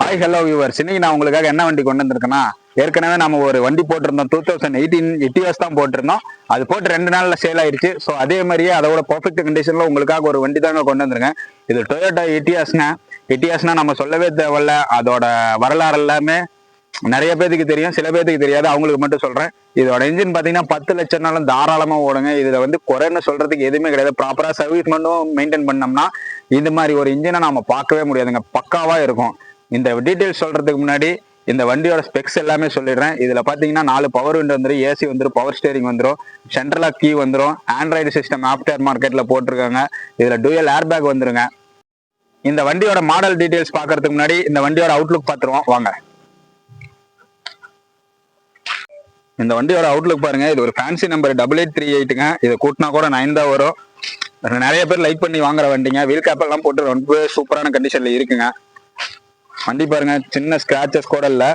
Hi hello viewers, இன்னைக்கு நான் உங்களுக்காக என்ன வண்டி கொண்டு வந்திருக்கேன்னா, ஏற்கனவே நம்ம ஒரு வண்டி போட்டிருந்தோம். 2018 எட்டியாஸ் தான் போட்டிருந்தோம். அது போட்டு 2 நாள்ல சேல் ஆயிடுச்சு. ஸோ அதே மாதிரியே அதோட பர்ஃபெக்ட் கண்டிஷன்ல உங்களுக்காக ஒரு வண்டி தாங்க கொண்டு வந்திருக்கேன். இது டொயோட்டா எட்டியாஸ்ங்க. எட்டியாஸ்னா நம்ம சொல்லவே தேவையில்ல. அதோட வரலாறு எல்லாமே நிறைய பேருக்கு தெரியும், சில பேருக்கு தெரியாது. அவங்களுக்கு மட்டும் சொல்றேன். இதோட இன்ஜின் பாத்தீங்கன்னா 10 லட்சம்னாலும் தாராளமா ஓடுங்க. இதுல குறைன்னு சொல்றதுக்கு எதுவுமே கிடையாது. ப்ராப்பரா சர்வீஸ் மட்டும் மெயின்டைன் பண்ணோம்னா இந்த மாதிரி ஒரு இன்ஜினை நம்ம பார்க்கவே முடியாதுங்க. பக்காவா இருக்கும். இந்த டீட்டெயில்ஸ் சொல்றதுக்கு முன்னாடி இந்த வண்டியோட ஸ்பெக்ஸ் எல்லாமே சொல்லிடுறேன். இதுல பாத்தீங்கன்னா 4 பவர் விண்டோ வந்துடும், ஏசி வந்துடும், பவர் ஸ்டேரிங் வந்துடும், சென்ட்ரல் லாக் கீ வந்துடும், ஆண்ட்ராய்டு சிஸ்டம் ஆஃப்டர் மார்க்கெட்ல போட்டிருக்காங்க. இதுல டூயல் ஏர் பேக் வந்துருங்க. இந்த வண்டியோட மாடல் டீட்டெயில்ஸ் பாக்குறதுக்கு முன்னாடி இந்த வண்டியோட அவுட்லுக் பாத்துருவோம் வாங்க. இந்த வண்டியோட அவுட்லுக் பாருங்க. இது ஒரு ஃபேன்சி நம்பர் 8838ங்க. இதை கூட்டினா கூட 9 தான் வரும். நிறைய பேர் லைக் பண்ணி வாங்குற வண்டிங்க. வீல் கேப் எல்லாம் போட்டு ரொம்ப சூப்பரான கண்டிஷன்ல இருக்குங்க. வண்டி பாருங்க, சின்ன ஸ்கிராச்சஸ் கூட இல்ல.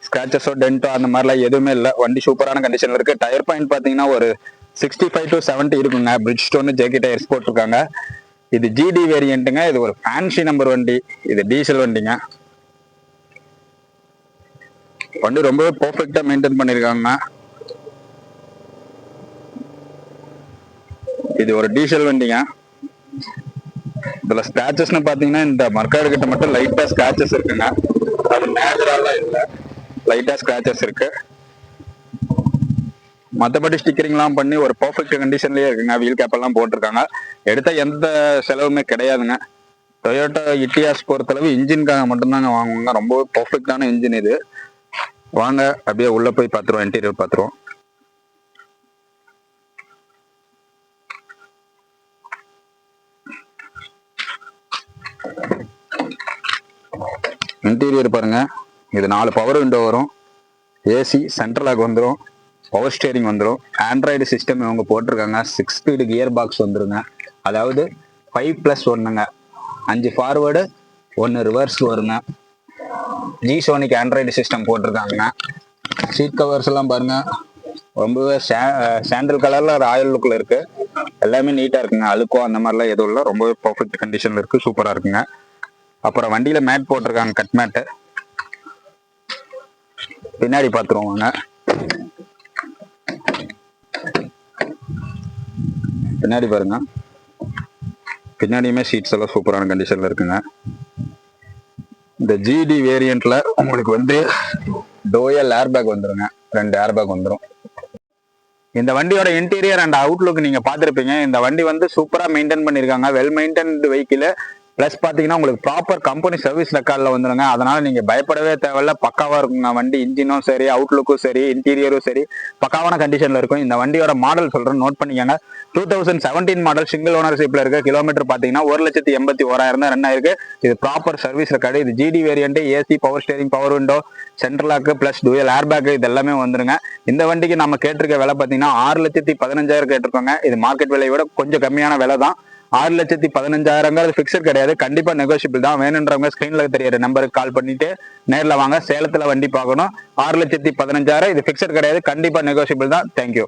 ஸ்கிராச்சஸோ டென்ட்டோ அந்த மாதிரிலாம் எதுவுமே இல்லை. வண்டி சூப்பரான கண்டிஷன்ல இருக்கு. டயர் பாயிண்ட் பாத்தீங்கன்னா ஒரு 65 to 70 இருக்குங்க. பிரிட்ஜ் ஸ்டோன் ஜேகே டயர்ஸ் போட்டிருக்காங்க. இது ஜிடி வேரியன்ட்டுங்க. இது ஒரு ஃபேன்சி நம்பர் வண்டி. இது டீசல் வண்டிங்க. வண்டி ரொம்பவே பர்ஃபெக்டா மெயின்டைன் பண்ணிருக்காங்க. இது ஒரு டீசல் வண்டிங்க. இதுல ஸ்கிராச்சஸ்னு பாத்தீங்கன்னா இந்த மர்க்காடு கிட்ட மட்டும் லைட்டா ஸ்கிராச்சஸ் இருக்குங்க. அது நேச்சுரலா இல்ல, லைட்டா ஸ்கிராச்சஸ் இருக்கு. மற்றபடி ஸ்டிக்கரிங்லாம் பண்ணி ஒரு பர்ஃபெக்ட் கண்டிஷன்லயே இருக்குங்க. வீல் கேப் எல்லாம் போட்டிருக்காங்க. எடுத்த எந்த செலவுமே கிடையாதுங்க. டொயோட்டா எட்டியாஸ் பொறுத்தளவு இன்ஜின்காக மட்டும்தாங்க வாங்குவாங்க. ரொம்ப பர்ஃபெக்டான இன்ஜின் இது. வாங்க அப்படியே உள்ள போய் பார்த்துருவோம், இன்டீரியர் பார்த்துருவோம். இன்டீரியர் பாருங்க. இது 4 பவர் விண்டோ வரும், ஏசி, சென்ட்ரல் லாக் வந்துடும், பவர் ஸ்டேரிங் வந்துடும், ஆண்ட்ராய்டு சிஸ்டம் இவங்க போட்டிருக்காங்க. 6 ஸ்பீடு கியர் பாக்ஸ் வந்துருங்க. அதாவது 5+1ங்க. 5 ஃபார்வேர்டு 1 ரிவர்ஸ் வருங்க. ஜி சோனிக் ஆண்ட்ராய்டு சிஸ்டம் போட்டிருக்காங்க. சீட் கவர்ஸ் எல்லாம் பாருங்க, ரொம்பவே சாண்டல் கலர்ல ராயல் லுக்ல இருக்கு. எல்லாமே நீட்டா இருக்குங்க. அழுக்கோ அந்த மாதிரிலாம் எதுவும் இல்லை. ரொம்பவே பர்ஃபெக்ட் கண்டிஷன்ல இருக்கு. சூப்பரா இருக்குங்க. அப்புறம் வண்டியில மேட் போட்டிருக்காங்க, கட் மேட்டு. பின்னாடி பாத்துருவாங்க. பின்னாடி பாருங்க, பின்னாடியுமே சீட்ஸ் எல்லாம் சூப்பரான கண்டிஷன்ல இருக்குங்க. இந்த ஜிடி வேரியன்ட்ல உங்களுக்கு டோயல் ஏர் பேக் வந்துருங்க. 2 ஏர் பேக் வந்துடும். இந்த வண்டியோட இன்டீரியர் அண்ட் அவுட்லுக் நீங்க பாத்திருப்பீங்க. இந்த வண்டி சூப்பரா மெயின்டைன் பண்ணிருக்காங்க. Well maintained vehicle. பிளஸ் பாத்தீங்கன்னா உங்களுக்கு ப்ராப்பர் கம்பெனி சர்வீஸ் ரெக்கார்ட்ல வந்துருங்க. அதனால நீங்க பயப்படவே தேவையில்ல. பக்காவா இருக்குங்க வண்டி. இன்ஜினும் சரி, அவுட்லுக்கும் சரி, இன்டீரியரும் சரி, பக்காவான கண்டிஷன்ல இருக்கும். இந்த வண்டியோட மாடல் சொல்றேன், நோட் பண்ணிக்கங்க. 2017 மாடல், சிங்கிள் ஓனர்ஷிப்ல இருக்கு. கிலோமீட்டர் பாத்தீங்கன்னா 1,81,1000 தான் ரன் ஆயிருக்கு. இது ப்ராப்பர் சர்வீஸ் ரெக்கார்டு. இது GT variant, AC, power steering, power window, central lock plus dual air bag இது எல்லாமே வந்துருங்க. இந்த வண்டிக்கு நம்ம கேட்டிருக்க விலை பாத்தீங்கன்னா 6,15,000 கேட்டிருக்கோங்க. இது மார்க்கெட் விலையை விட கொஞ்சம் கம்மியான விலை தான். 6,15,000 பிக்சர் கிடையாது. கண்டிப்பா நெகோசியபிள் தான். வேணுன்றவங்க ஸ்கிரீன்ல தெரியற நம்பருக்கு கால் பண்ணிட்டு நேர்ல வாங்க. சேலத்துல வண்டி பார்க்கணும். 6,15,000 இது பிக்சர் கிடையாது. கண்டிப்பா நெகோசியபிள் தான். தேங்க்யூ.